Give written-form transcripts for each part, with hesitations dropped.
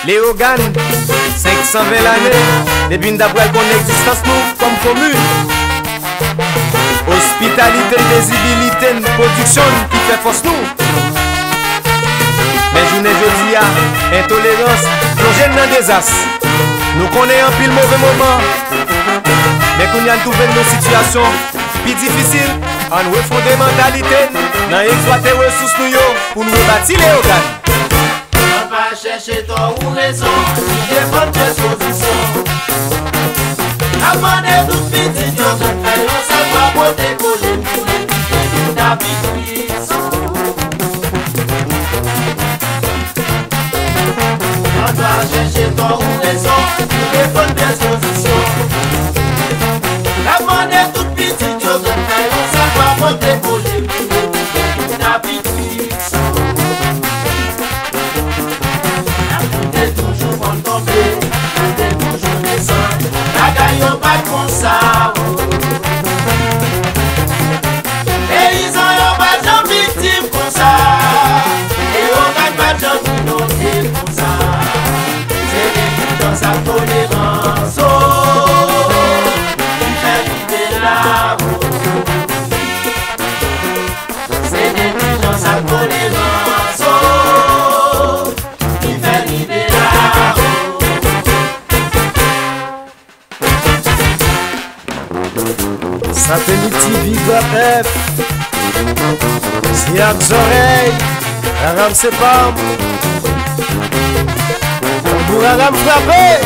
Léogane, 520 l'année, depuis d'après qu'on existence nous comme commune. Hospitalité, visibilité, production qui fait force nous. Mais journée jeudi à intolérance, plongée dans le désastre. Nous connaissons un pile mauvais moment. Mais qu'on y a trouvé nos situations plus difficiles, en nous refonder mentalité, dans exploiter ressources nous pour nous rebâtir Léogane. On va chercher toi ou raison, qui défend tes positions. Avant de tout petit, on va faire un savoir pour décoller pour l'éviter d'habitude. On va chercher toi ou raison, qui défend tes positions. Avant de tout petit, on va faire un savoir pour décoller pour l'éviter d'habitude. Yo pas comme ça. Et ils ont pas de victime comme ça. Et on gagne pas de communauté comme ça. C'est des gens dans sa tolérance. Qui fait vivre la route. C'est des gens dans sa tolérance. Qui fait vivre la route. Satellite TV F. Si à des oreilles, Aram c'est pas. Pour Aram frapper.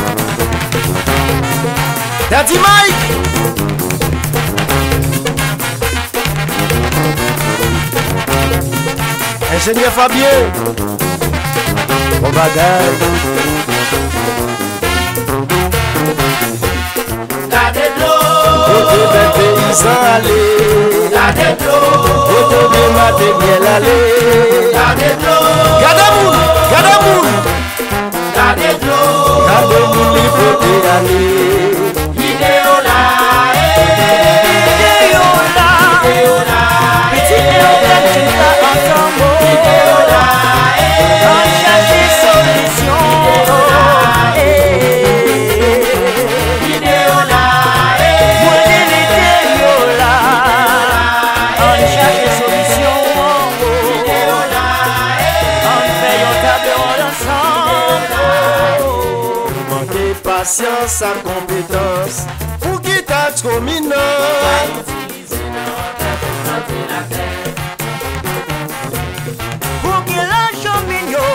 Daddy Mike. Ingénieur Fabien. Bon bagage. Côté des paysans aller, Gardez de l'eau, côté des matériels aller. gardez de l'eau, Gardez-vous, gardez-vous, gardez de l'eau, gardez-vous les côtés aller. vidéo là, Vidéo là, petit Léogane qui va ensemble. vidéo là, On cherche des solutions. vidéo là, Moulez les vidéos là. On cherche des solutions. vidéo là, On fait un table ensemble. Manquez patience à compétence pour qui t'a dominant. Pour qu'il lâche au milieu.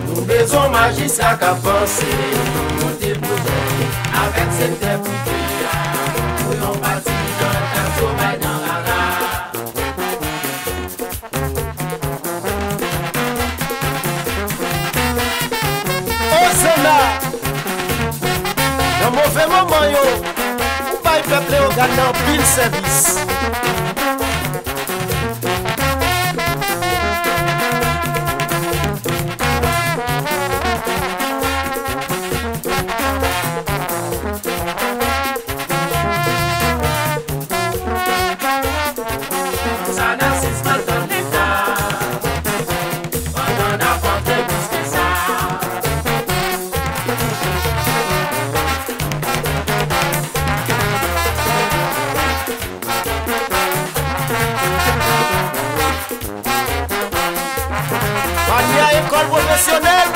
Nous besoin magistrat qu'à penser, nous déposer avec cette épouille. Nous on parti dans ta sommeil dans la rare. Au Sénat, dans mauvais moment yo, ou pas y peuple Léogane dans pile service. Ça n'assiste pas dans l'état. On en a porté plus que ça. Mania école professionnelle.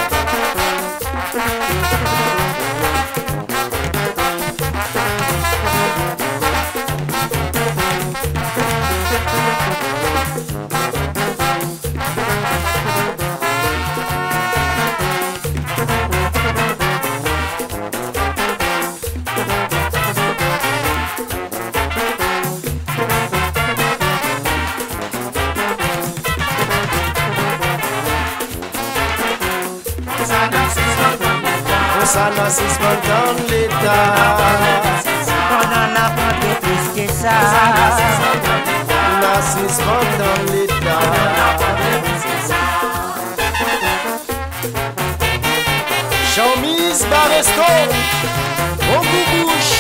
Ça n'assiste pas dans l'état. On en a porté plus que ça. N'assiste pas dans l'état. resto, bon boubouche.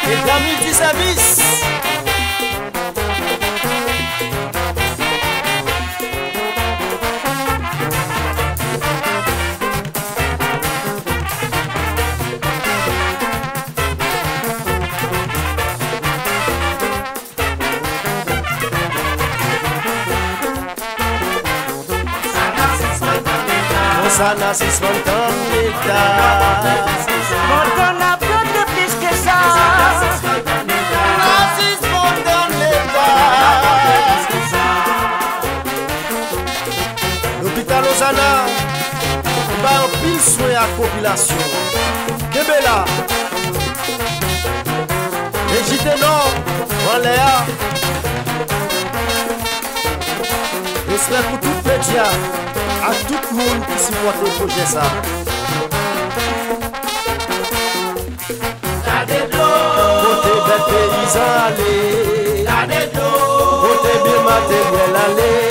Et de la multiservice. Sana si spontan l'État. Quand on a peu de plus que ça. Si spontan l'État. L'hôpital Osana va en pile soin à la population. Kebela. L'Égypte Nord, en Léa. J'espère pour tout le média. À tout le monde qui supporte le projet ça. Côté bel paysan aller, côté bien matériel aller.